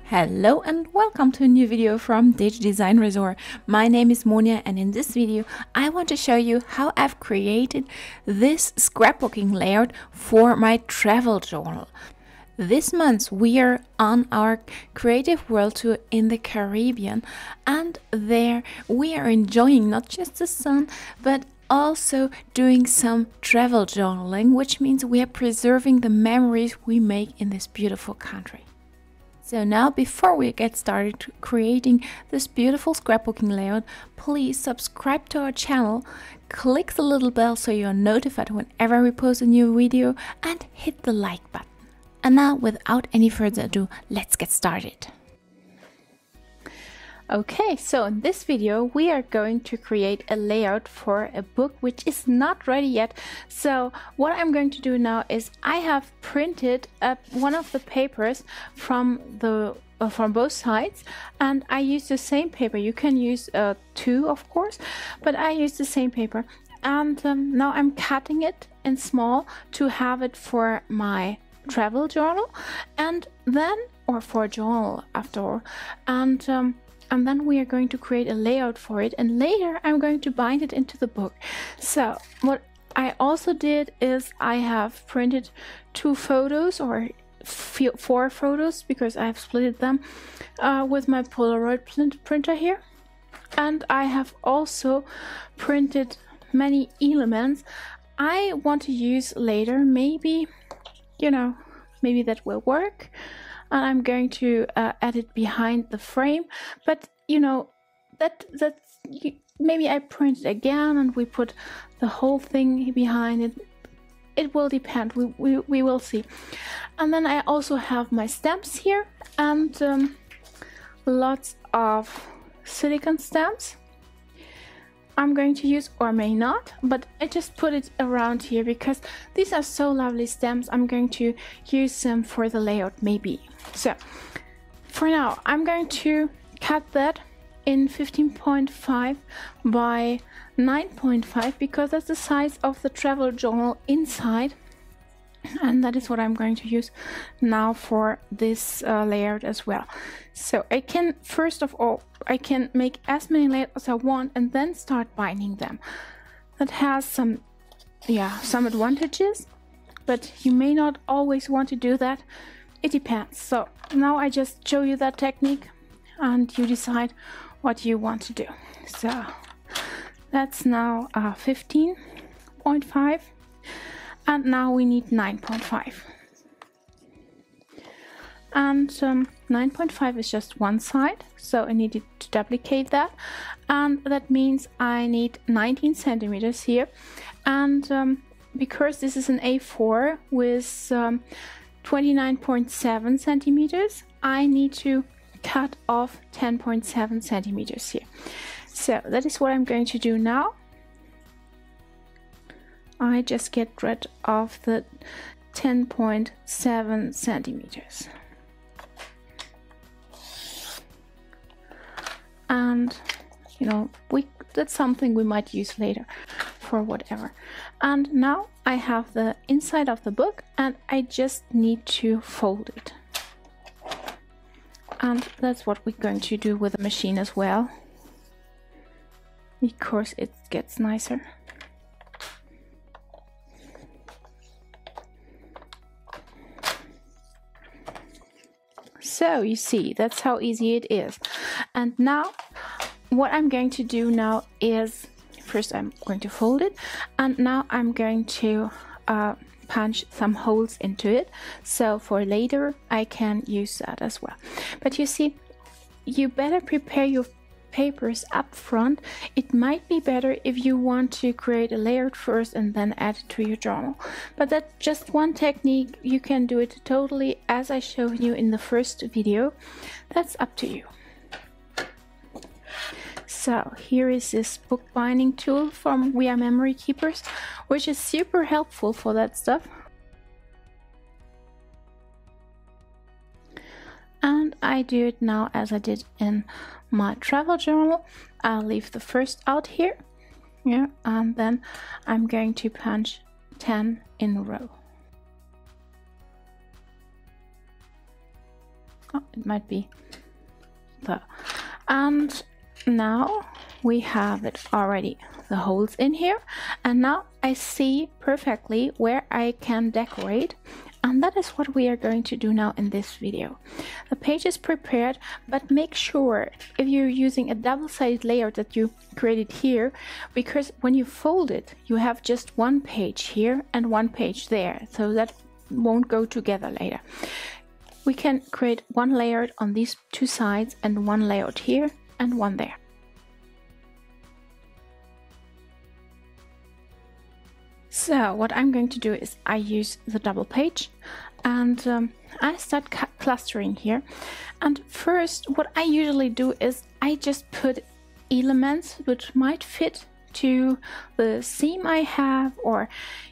Hello and welcome to a new video from Digidesignresort. My name is Monia, and in this video I want to show you how I've created this scrapbooking layout for my travel journal. This month we are on our creative world tour in the Caribbean, and there we are enjoying not just the sun but also doing some travel journaling, which means we are preserving the memories we make in this beautiful country. So now, before we get started creating this beautiful scrapbooking layout, please subscribe to our channel, click the little bell so you're notified whenever we post a new video, and hit the like button. And now, without any further ado, let's get started. Okay, so in this video we are going to create a layout for a book which is not ready yet. So what I'm going to do now is I have printed up one of the papers from both sides, and I use the same paper. You can use two, of course, but I use the same paper. And now I'm cutting it in small to have it for my travel journal, and then, or for a journal after all, and then we are going to create a layout for it, and later I'm going to bind it into the book. So what I also did is I have printed two photos, or four photos, because I have split them with my Polaroid printer here. And I have also printed many elements I want to use later. Maybe, maybe that will work. And I'm going to add it behind the frame, but maybe I print it again and we put the whole thing behind it. It will depend. We will see. And then I also have my stamps here, and lots of silicone stamps I'm going to use, or may not, but I just put it around here because these are so lovely stamps. I'm going to use them for the layout maybe. So for now I'm going to cut that in 15.5 by 9.5 because that's the size of the travel journal inside, and that is what I'm going to use now for this layout as well. So I can, first of all, I can make as many layers as I want and then start binding them. That has some advantages, but you may not always want to do that. It depends. So now I just show you that technique and you decide what you want to do. So that's now 15.5. and now we need 9.5. And 9.5 is just one side, so I needed to duplicate that, and that means I need 19 centimeters here. And because this is an A4 with 29.7 centimeters, I need to cut off 10.7 centimeters here. So that is what I'm going to do now. I just get rid of the 10.7 centimeters. And that's something we might use later for whatever. And now I have the inside of the book, and I just need to fold it. And that's what we're going to do with the machine as well, because it gets nicer. So you see, that's how easy it is. And now what I'm going to do now is, first I'm going to fold it, and now I'm going to punch some holes into it, so for later I can use that as well. But you see, you better prepare your papers up front. It might be better if you want to create a layout first and then add it to your journal, but that's just one technique. You can do it totally as I showed you in the first video. That's up to you. So here is this bookbinding tool from We Are Memory Keepers, which is super helpful for that stuff. And I do it now as I did in my travel journal. I'll leave the first out here, and then I'm going to punch 10 in a row. Oh, it might be there. And now we have it already, the holes in here, and now I see perfectly where I can decorate, and that is what we are going to do now in this video. The page is prepared, but make sure if you're using a double-sided layout that you created here, because when you fold it you have just one page here and one page there, so that won't go together later. We can create one layout on these two sides and one layout here and one there. So what I'm going to do is I use the double page, and I start clustering here. And first what I usually do is I just put elements which might fit to the theme I have, or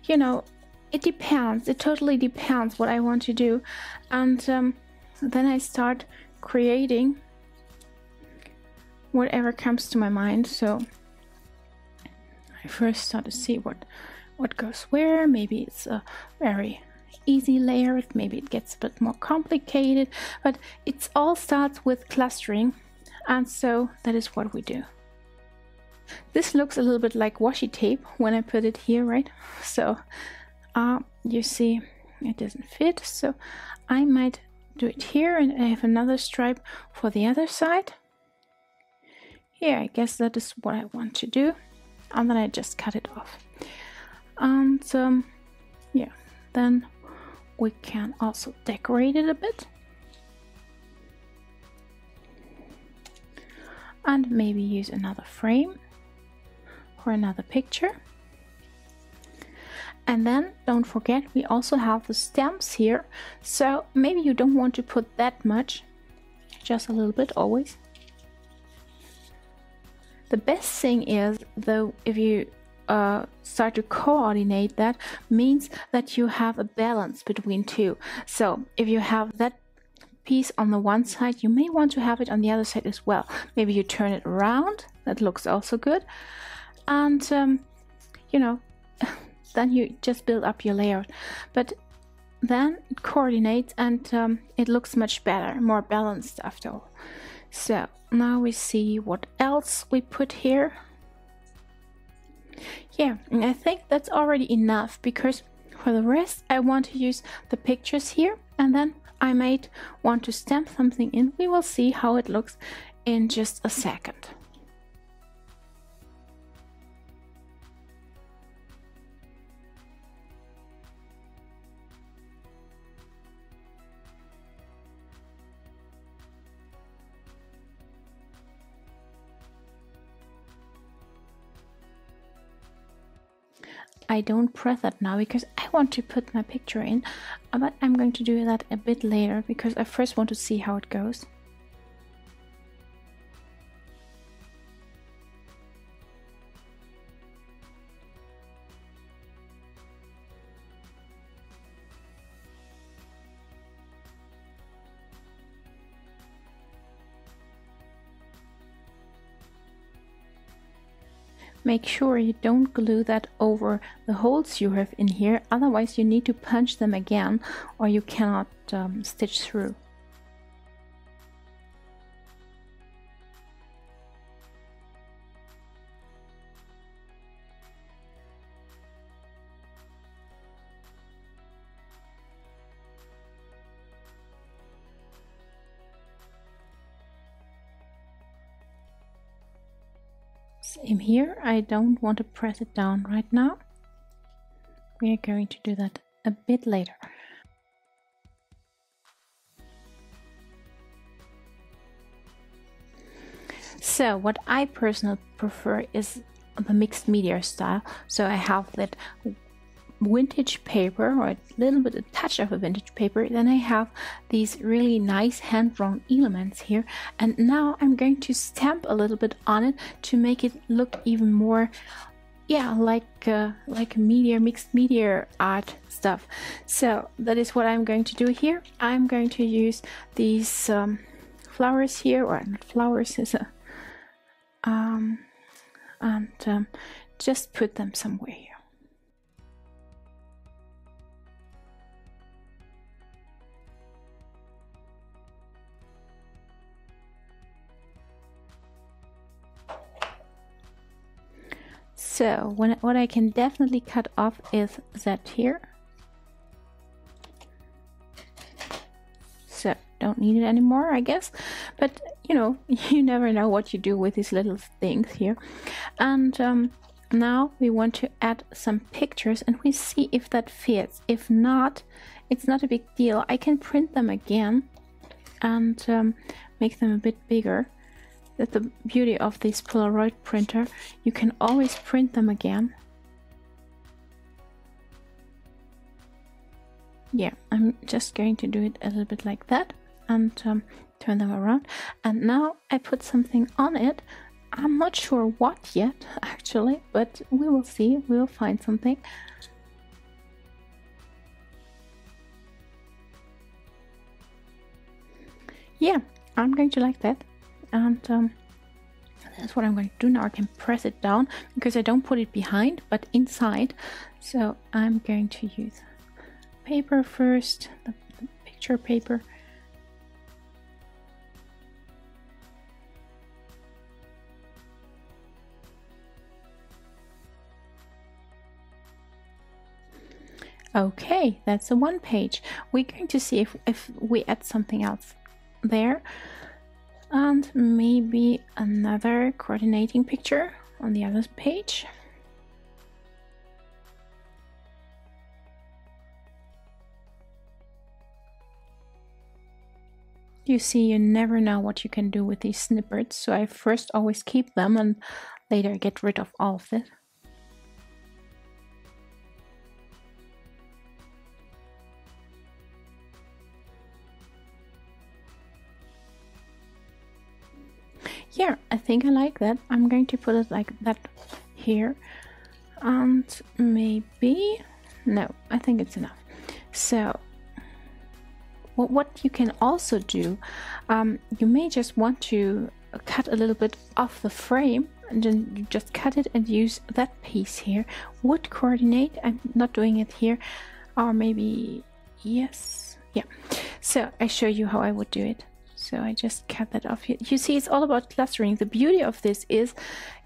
you know, it depends, it totally depends what I want to do. And then I start creating whatever comes to my mind. So I first start to see what goes where. Maybe it's a very easy layout, maybe it gets a bit more complicated, but it all starts with clustering, and so that is what we do. This looks a little bit like washi tape when I put it here, right? So you see it doesn't fit, so I might do it here, and I have another stripe for the other side. Here, I guess that is what I want to do, and then I just cut it off. And yeah, then we can also decorate it a bit, and maybe use another frame or another picture. And then don't forget, we also have the stamps here, so maybe you don't want to put that much, just a little bit always. The best thing is, though, if you start to coordinate, that means that you have a balance between two. So if you have that piece on the one side, you may want to have it on the other side as well. Maybe you turn it around, that looks also good. And you know, then you just build up your layout, but then it coordinates, and it looks much better, more balanced after all. So now we see what else we put here. Yeah, and I think that's already enough, because for the rest I want to use the pictures here, and then I might want to stamp something in. We will see how it looks in just a second. I don't press that now because I want to put my picture in, but I'm going to do that a bit later because I first want to see how it goes. Make sure you don't glue that over the holes you have in here, otherwise you need to punch them again or you cannot stitch through. Same here, I don't want to press it down right now. We are going to do that a bit later. So what I personally prefer is the mixed media style. So I have that vintage paper, or a little bit a touch of a vintage paper, then I have these really nice hand-drawn elements here, and now I'm going to stamp a little bit on it to make it look even more, yeah, like media, mixed media art stuff. So that is what I'm going to do here. I'm going to use these flowers here, or not flowers, is a and just put them somewhere here. So what I can definitely cut off is that here. So don't need it anymore, I guess. But you know, you never know what you do with these little things here. And now we want to add some pictures and we see if that fits. If not, it's not a big deal. I can print them again and make them a bit bigger. That's the beauty of this Polaroid printer. You can always print them again. Yeah, I'm just going to do it a little bit like that and turn them around. And now I put something on it. I'm not sure what yet, actually, but we will see. We'll find something. Yeah, I'm going to like that. And that's what I'm going to do now. I can press it down because I don't put it behind, but inside. So I'm going to use paper first, the picture paper. Okay, that's a one page. We're going to see if we add something else there. And maybe another coordinating picture on the other page. You see, you never know what you can do with these snippets, so I first always keep them and later get rid of all of it. Yeah, I think I like that. I'm going to put it like that here. And maybe... no, I think it's enough. So, what you can also do, you may just want to cut a little bit off the frame and then you just cut it and use that piece here. Would coordinate, I'm not doing it here. Or maybe, yes, yeah. So I show you how I would do it. So I just cut that off here. You see, it's all about clustering. The beauty of this is,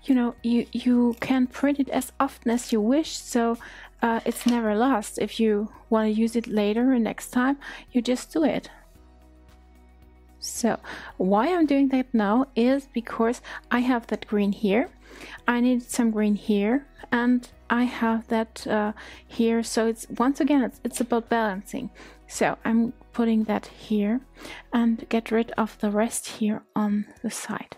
you know, you can print it as often as you wish, so it's never lost. If you want to use it later or next time, you just do it. So why I'm doing that now is because I have that green here. I need some green here, and I have that here. So it's once again, it's about balancing. So I'm putting that here and get rid of the rest here on the side.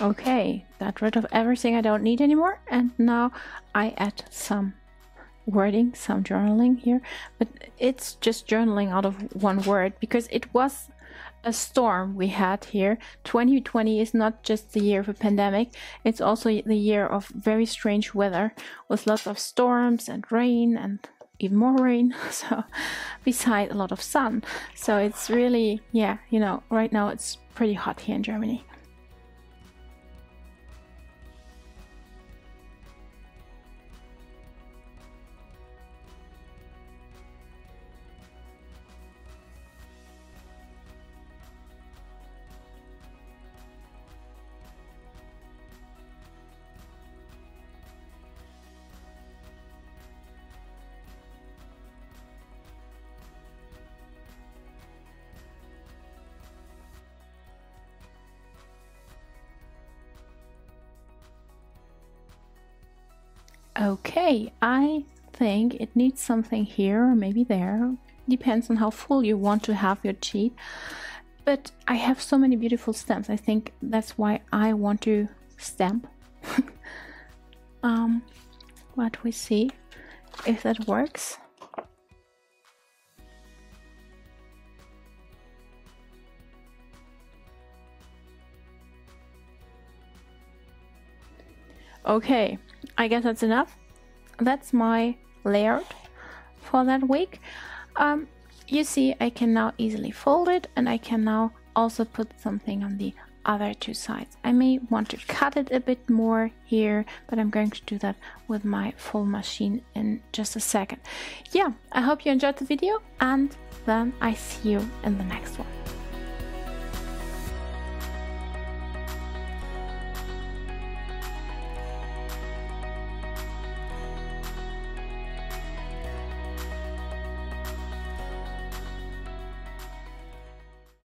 Okay, got rid of everything I don't need anymore, and now I add some wording, some journaling here, but it's just journaling out of one word because it was a storm we had here. 2020 is not just the year of a pandemic, it's also the year of very strange weather with lots of storms and rain and even more rain, so beside a lot of sun. So it's really, yeah, you know, right now it's pretty hot here in Germany. Okay, I think it needs something here or maybe there. Depends on how full you want to have your sheet. But I have so many beautiful stamps. I think that's why I want to stamp. What we see, if that works. Okay, I guess that's enough. That's my layout for that week. You see, I can now easily fold it, and I can now also put something on the other two sides. I may want to cut it a bit more here, but I'm going to do that with my full machine in just a second. Yeah, I hope you enjoyed the video, and then I see you in the next one.